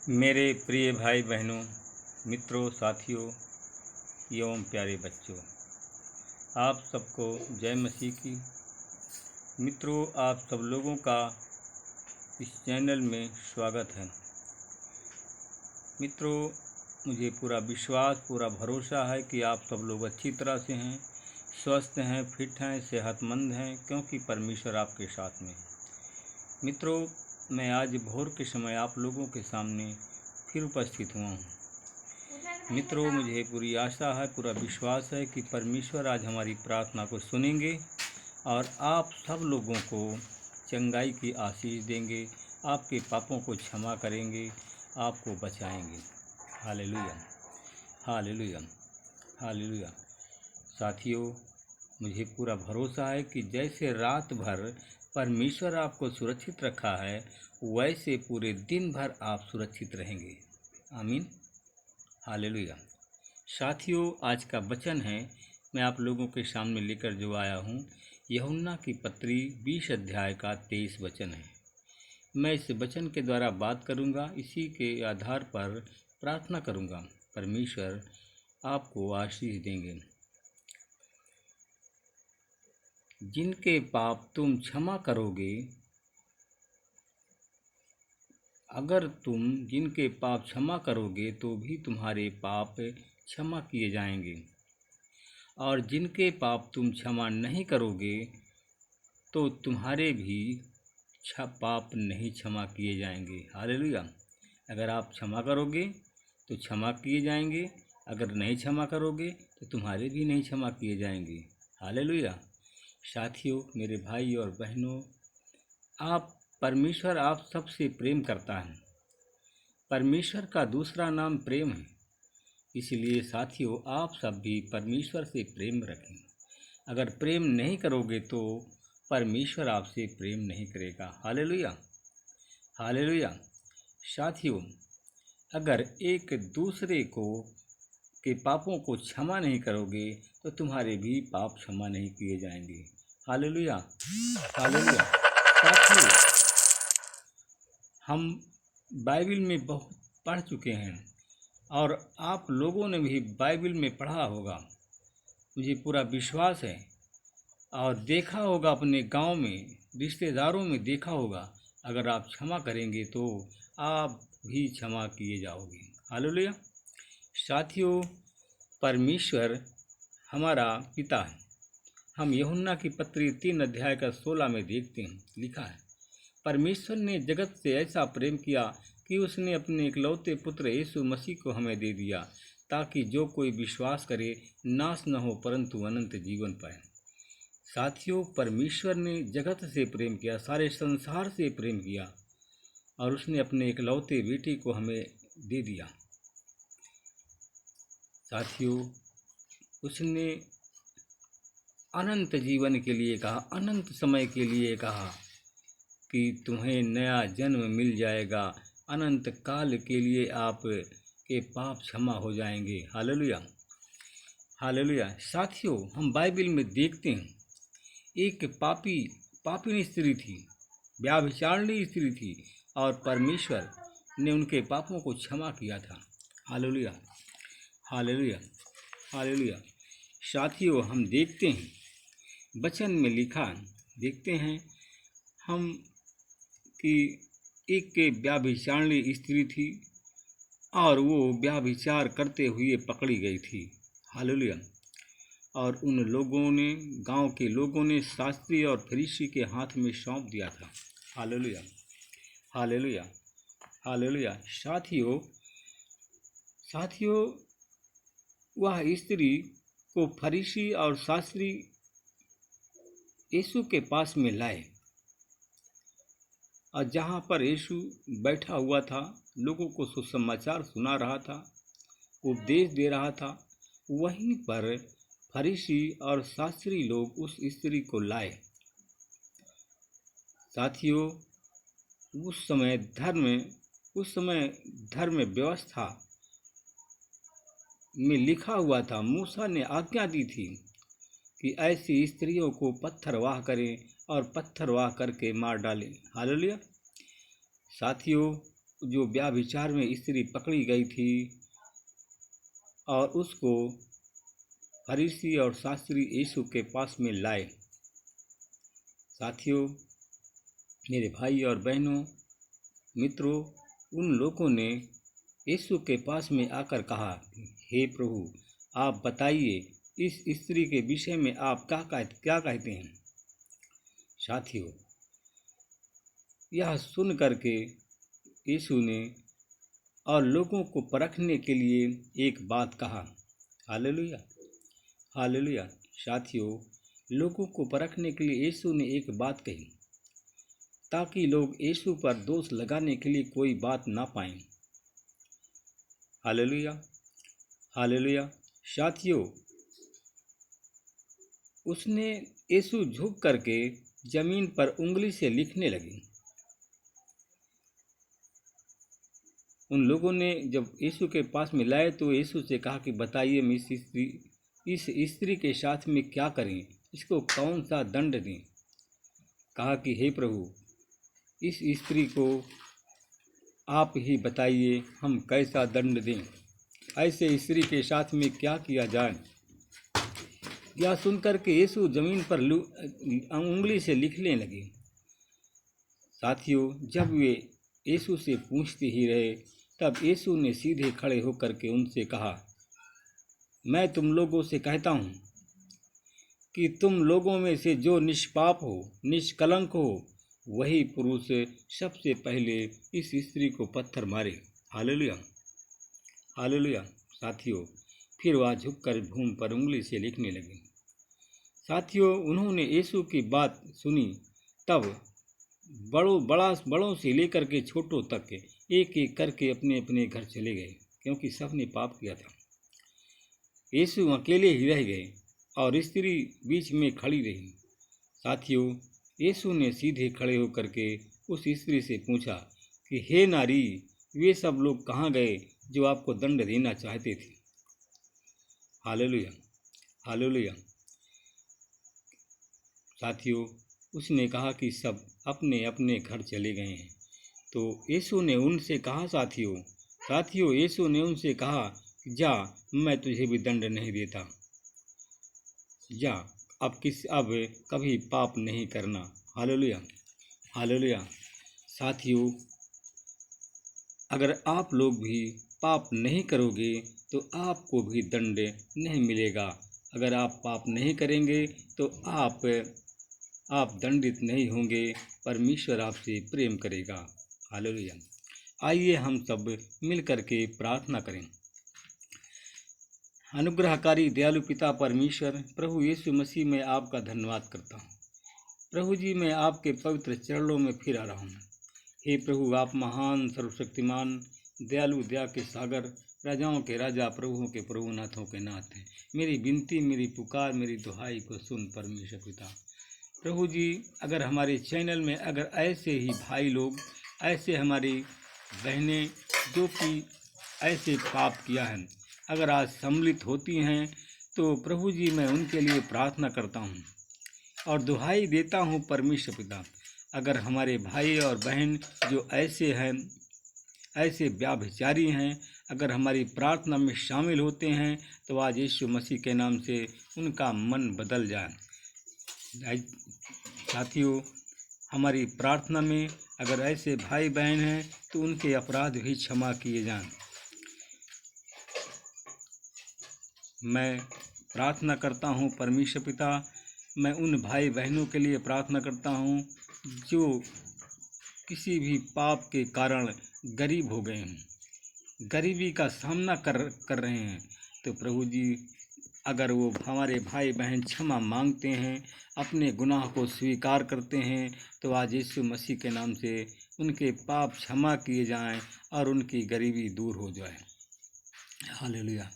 मेरे प्रिय भाई बहनों, मित्रों, साथियों एवं प्यारे बच्चों, आप सबको जय मसीह की। मित्रों, आप सब लोगों का इस चैनल में स्वागत है। मित्रों, मुझे पूरा विश्वास, पूरा भरोसा है कि आप सब लोग अच्छी तरह से हैं, स्वस्थ हैं, फिट हैं, सेहतमंद हैं, क्योंकि परमेश्वर आपके साथ में है। मित्रों, मैं आज भोर के समय आप लोगों के सामने फिर उपस्थित हुआ हूँ। मित्रों, मुझे पूरी आशा है, पूरा विश्वास है कि परमेश्वर आज हमारी प्रार्थना को सुनेंगे और आप सब लोगों को चंगाई की आशीष देंगे, आपके पापों को क्षमा करेंगे, आपको बचाएंगे। Hallelujah, hallelujah, hallelujah. साथियों, मुझे पूरा भरोसा है कि जैसे रात भर परमेश्वर आपको सुरक्षित रखा है, वैसे पूरे दिन भर आप सुरक्षित रहेंगे। आमीन, हालेलुया। साथियों, आज का वचन है, मैं आप लोगों के सामने लेकर जो आया हूँ, यूहन्ना की पत्री 20 अध्याय का 23 वचन है। मैं इस वचन के द्वारा बात करूँगा, इसी के आधार पर प्रार्थना करूँगा। परमेश्वर आपको आशीष देंगे। जिनके पाप तुम क्षमा करोगे, अगर तुम जिनके पाप क्षमा करोगे तो भी तुम्हारे पाप क्षमा किए जाएंगे, और जिनके पाप तुम क्षमा नहीं करोगे तो तुम्हारे भी पाप नहीं क्षमा किए जाएंगे। हालेलुया। अगर आप क्षमा करोगे तो क्षमा किए जाएंगे, अगर नहीं क्षमा करोगे तो तुम्हारे भी नहीं क्षमा किए जाएंगे। हालेलुया। साथियों, मेरे भाई और बहनों, परमेश्वर आप सबसे प्रेम करता है। परमेश्वर का दूसरा नाम प्रेम है। इसलिए साथियों, आप सब भी परमेश्वर से प्रेम रखें। अगर प्रेम नहीं करोगे तो परमेश्वर आपसे प्रेम नहीं करेगा। Hallelujah, hallelujah. साथियों, अगर एक दूसरे के पापों को क्षमा नहीं करोगे तो तुम्हारे भी पाप क्षमा नहीं किए जाएंगे। Hallelujah, hallelujah. साथियों, हम बाइबल में बहुत पढ़ चुके हैं और आप लोगों ने भी बाइबल में पढ़ा होगा, मुझे पूरा विश्वास है, और देखा होगा, अपने गांव में, रिश्तेदारों में देखा होगा। अगर आप क्षमा करेंगे तो आप भी क्षमा किए जाओगे। हालेलुया। साथियों, परमेश्वर हमारा पिता है। हम यूहन्ना की पत्री 3 अध्याय का 16 में देखते हैं, लिखा है, परमेश्वर ने जगत से ऐसा प्रेम किया कि उसने अपने इकलौते पुत्र यीशु मसीह को हमें दे दिया, ताकि जो कोई विश्वास करे नाश न हो परंतु अनंत जीवन पाए। साथियों, परमेश्वर ने जगत से प्रेम किया, सारे संसार से प्रेम किया, और उसने अपने इकलौते बेटे को हमें दे दिया। साथियों, उसने अनंत जीवन के लिए कहा, अनंत समय के लिए कहा कि तुम्हें नया जन्म मिल जाएगा, अनंत काल के लिए आप के पाप क्षमा हो जाएंगे। Hallelujah, hallelujah. साथियों, हम बाइबल में देखते हैं, एक पापिनी स्त्री थी, व्यभिचारिणी स्त्री थी, और परमेश्वर ने उनके पापों को क्षमा किया था। Hallelujah, hallelujah, hallelujah. साथियों, हम देखते हैं, वचन में लिखा देखते हैं हम कि एक व्यभिचारिणी स्त्री थी और वो व्यभिचार करते हुए पकड़ी गई थी। हालेलुया। और उन लोगों ने, गांव के लोगों ने शास्त्री और फरीसी के हाथ में सौंप दिया था। Hallelujah, hallelujah, hallelujah. साथियों, वह स्त्री को फरीसी और शास्त्री यीशु के पास में लाए, और जहाँ पर यीशु बैठा हुआ था, लोगों को सुसमाचार सुना रहा था, उपदेश दे रहा था, वहीं पर फरीसी और शास्त्री लोग उस स्त्री को लाए। साथियों, उस समय धर्म व्यवस्था में लिखा हुआ था, मूसा ने आज्ञा दी थी कि ऐसी स्त्रियों को पत्थरवाह करें और पत्थरवाह करके मार डालें। हालेलुया। साथियों, जो व्यभिचार में स्त्री पकड़ी गई थी और उसको फरीसी और शास्त्री यीशु के पास में लाए। साथियों, मेरे भाई और बहनों, मित्रों, उन लोगों ने यीशु के पास में आकर कहा, हे प्रभु, आप बताइए इस स्त्री के विषय में आप क्या कहते हैं। साथियों, यह सुन करके यीशु ने और लोगों को परखने के लिए एक बात कहा। Hallelujah, hallelujah. साथियों, लोगों को परखने के लिए यीशु ने एक बात कही ताकि लोग यीशु पर दोष लगाने के लिए कोई बात ना पाएं। Hallelujah, hallelujah. साथियों, उसने यीशु झुक करके जमीन पर उंगली से लिखने लगी। उन लोगों ने जब यीशु के पास में लाए तो यीशु से कहा कि बताइए, हम इस स्त्री के साथ में क्या करें, इसको कौन सा दंड दें। कहा कि हे प्रभु, इस स्त्री को आप ही बताइए, हम कैसा दंड दें, ऐसे स्त्री के साथ में क्या किया जाए। यह सुनकर के यीशु जमीन पर उंगली से लिखने लगे। साथियों, जब वे यीशु से पूछते ही रहे, तब यीशु ने सीधे खड़े होकर के उनसे कहा, मैं तुम लोगों से कहता हूँ कि तुम लोगों में से जो निष्पाप हो, निष्कलंक हो, वही पुरुष सबसे पहले इस स्त्री को पत्थर मारे। Hallelujah, hallelujah. साथियों, फिर वह झुककर भूमि पर उंगली से लिखने लगे। साथियों, उन्होंने यीशु की बात सुनी, तब बड़ों से लेकर के छोटों तक एक एक करके अपने अपने घर चले गए, क्योंकि सबने पाप किया था। यीशु अकेले ही रह गए और स्त्री बीच में खड़ी रही। साथियों, यीशु ने सीधे खड़े होकर के उस स्त्री से पूछा कि हे नारी, वे सब लोग कहाँ गए जो आपको दंड देना चाहते थे। Hallelujah, hallelujah. साथियों, उसने कहा कि सब अपने अपने घर चले गए हैं। तो यीशु ने उनसे कहा, साथियों, यीशु ने उनसे कहा, जा, मैं तुझे भी दंड नहीं देता, जा, अब कभी पाप नहीं करना। Hallelujah, hallelujah. साथियों, अगर आप लोग भी पाप नहीं करोगे तो आपको भी दंड नहीं मिलेगा। अगर आप पाप नहीं करेंगे तो आप दंडित नहीं होंगे, परमेश्वर आपसे प्रेम करेगा। हालेलुया। आइए हम सब मिल करके प्रार्थना करें। अनुग्रहकारी दयालु पिता परमेश्वर, प्रभु यीशु मसीह में आपका धन्यवाद करता हूँ। प्रभु जी, मैं आपके पवित्र चरणों में फिर आ रहा हूँ। हे प्रभु, आप महान, सर्वशक्तिमान, दयालु, दया के सागर, राजाओं के राजा, प्रभुओं के प्रभु, नाथों के नाथ हैं। मेरी विनती, मेरी पुकार, मेरी दुहाई को सुन परमेश्वर पिता। प्रभु जी, अगर हमारे चैनल में अगर ऐसे ही भाई लोग, ऐसे हमारी बहनें जो कि ऐसे पाप किया है, अगर आज सम्मिलित होती हैं, तो प्रभु जी मैं उनके लिए प्रार्थना करता हूँ और दुहाई देता हूँ परमेश्वर पिता। अगर हमारे भाई और बहन जो ऐसे हैं, ऐसे व्यभिचारी हैं, अगर हमारी प्रार्थना में शामिल होते हैं, तो आज यीशु मसीह के नाम से उनका मन बदल जाए। साथियों, हमारी प्रार्थना में अगर ऐसे भाई बहन हैं तो उनके अपराध भी क्षमा किए जाएं। मैं प्रार्थना करता हूँ परमेश्वर पिता, मैं उन भाई बहनों के लिए प्रार्थना करता हूँ जो किसी भी पाप के कारण गरीब हो गए हैं, गरीबी का सामना कर रहे हैं। तो प्रभु जी, अगर वो हमारे भाई बहन क्षमा मांगते हैं, अपने गुनाह को स्वीकार करते हैं, तो आज यीशु मसीह के नाम से उनके पाप क्षमा किए जाएं और उनकी गरीबी दूर हो जाए। Hallelujah,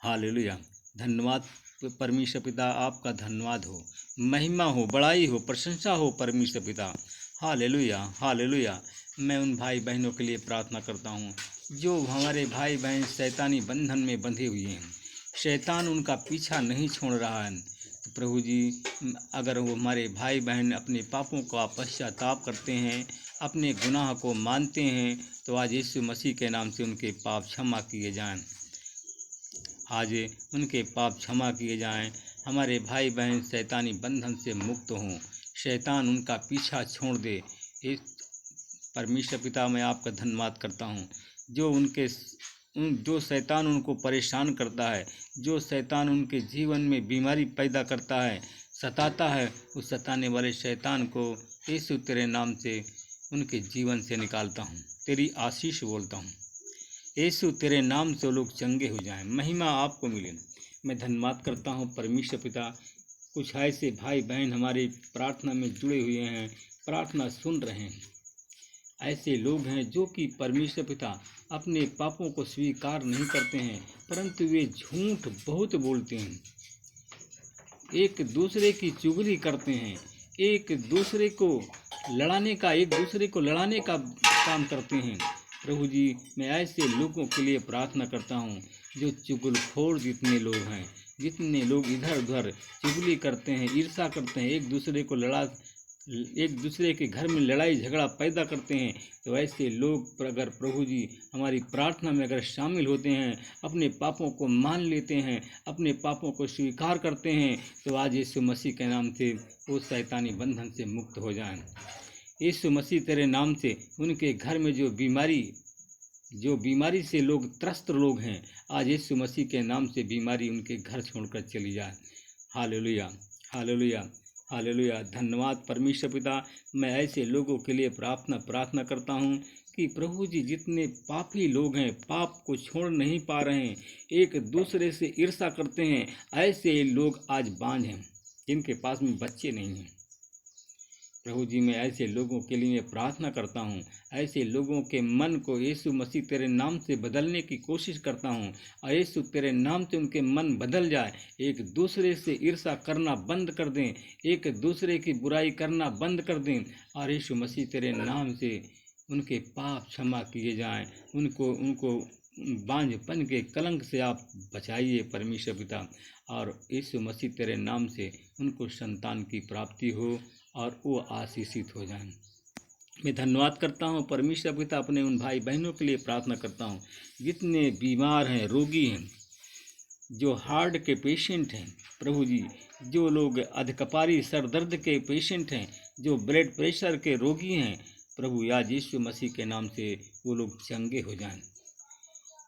hallelujah. धन्यवाद परमेश्वर पिता, आपका धन्यवाद हो, महिमा हो, बड़ाई हो, प्रशंसा हो परमेश्वर पिता। Hallelujah, hallelujah. मैं उन भाई बहनों के लिए प्रार्थना करता हूँ जो हमारे भाई बहन शैतानी बंधन में बंधे हुए हैं, शैतान उनका पीछा नहीं छोड़ रहा है। तो प्रभु जी, अगर वो हमारे भाई बहन अपने पापों का पश्चाताप करते हैं अपने गुनाह को मानते हैं तो आज यीशु मसीह के नाम से उनके पाप क्षमा किए जाएं। आज उनके पाप क्षमा किए जाएं। हमारे भाई बहन शैतानी बंधन से मुक्त हों, शैतान उनका पीछा छोड़ दे। इस परमेश्वर पिता, मैं आपका धन्यवाद करता हूँ जो शैतान उनको परेशान करता है, जो शैतान उनके जीवन में बीमारी पैदा करता है, सताता है, उस सताने वाले शैतान को यीशु तेरे नाम से उनके जीवन से निकालता हूँ। तेरी आशीष बोलता हूँ यीशु, तेरे नाम से लोग चंगे हो जाएं, महिमा आपको मिले। मैं धन्यवाद करता हूँ परमेश्वर पिता। कुछ ऐसे भाई बहन हमारे प्रार्थना में जुड़े हुए हैं, प्रार्थना सुन रहे हैं। ऐसे लोग हैं जो कि परमेश्वर पिता अपने पापों को स्वीकार नहीं करते हैं, परंतु वे झूठ बहुत बोलते हैं, एक दूसरे की चुगली करते हैं, एक दूसरे को लड़ाने का काम करते हैं। प्रभु जी, मैं ऐसे लोगों के लिए प्रार्थना करता हूँ जो चुगलखोर जितने लोग हैं, जितने लोग इधर उधर चुगली करते हैं, ईर्ष्या करते हैं, एक दूसरे के घर में लड़ाई झगड़ा पैदा करते हैं, तो ऐसे लोग अगर प्रभु जी हमारी प्रार्थना में अगर शामिल होते हैं, अपने पापों को मान लेते हैं, अपने पापों को स्वीकार करते हैं, तो आज यीशु मसीह के नाम से वो शैतानी बंधन से मुक्त हो जाएं। यीशु मसीह तेरे नाम से उनके घर में जो बीमारी से लोग त्रस्त लोग हैं, आज यीशु मसीह के नाम से बीमारी उनके घर छोड़कर चली जाए। Hallelujah, hallelujah, hallelujah. धन्यवाद परमेश्वर पिता। मैं ऐसे लोगों के लिए प्रार्थना करता हूँ कि प्रभु जी, जितने पापी लोग हैं, पाप को छोड़ नहीं पा रहे हैं, एक दूसरे से ईर्ष्या करते हैं, ऐसे लोग आज बांझ हैं, जिनके पास में बच्चे नहीं हैं। प्रभु जी, मैं ऐसे लोगों के लिए प्रार्थना करता हूँ, ऐसे लोगों के मन को यीशु मसीह तेरे नाम से बदलने की कोशिश करता हूँ, और यीशु तेरे नाम से उनके मन बदल जाए, एक दूसरे से ईर्ष्या करना बंद कर दें, एक दूसरे की बुराई करना बंद कर दें, और यीशु मसीह तेरे नाम से उनके पाप क्षमा किए जाएं। उनको बांझपन के कलंक से आप बचाइए परमेश्वर पिता, और यीशु मसीह तेरे नाम से उनको संतान की प्राप्ति हो और वो आशीषित हो जाएं। मैं धन्यवाद करता हूँ परमेश्वर पिता, अपने उन भाई बहनों के लिए प्रार्थना करता हूँ जितने बीमार हैं, रोगी हैं, जो हार्ट के पेशेंट हैं, प्रभु जी, जो लोग अधकपारी सर दर्द के पेशेंट हैं, जो ब्लड प्रेशर के रोगी हैं, प्रभु आज यीशु मसीह के नाम से वो लोग चंगे हो जाएं।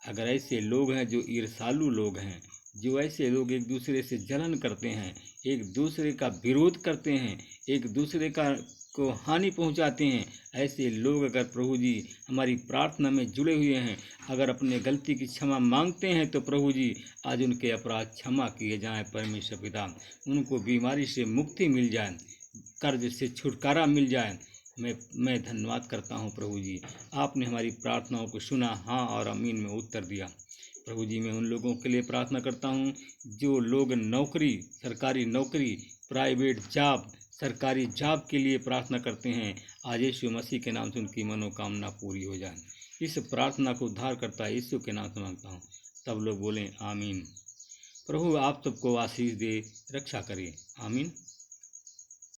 अगर ऐसे लोग हैं जो ईर्ष्यालु लोग हैं, जो ऐसे लोग एक दूसरे से जलन करते हैं, एक दूसरे का विरोध करते हैं, एक दूसरे को हानि पहुंचाते हैं, ऐसे लोग अगर प्रभु जी हमारी प्रार्थना में जुड़े हुए हैं, अगर अपने गलती की क्षमा मांगते हैं, तो प्रभु जी आज उनके अपराध क्षमा किए जाएं परमेश्वर पिता, उनको बीमारी से मुक्ति मिल जाए, कर्ज से छुटकारा मिल जाए। मैं धन्यवाद करता हूं प्रभु जी, आपने हमारी प्रार्थनाओं को सुना, हाँ और आमीन में उत्तर दिया। प्रभु जी, मैं उन लोगों के लिए प्रार्थना करता हूं जो लोग नौकरी, सरकारी नौकरी, प्राइवेट जॉब, सरकारी जॉब के लिए प्रार्थना करते हैं, आज यीशु मसीह के नाम से उनकी मनोकामना पूरी हो जाए। इस प्रार्थना को उद्धार करता है यीशु के नाम से मांगता हूँ। सब लोग बोलें आमीन। प्रभु आप सबको आशीष दे, रक्षा करें, आमीन।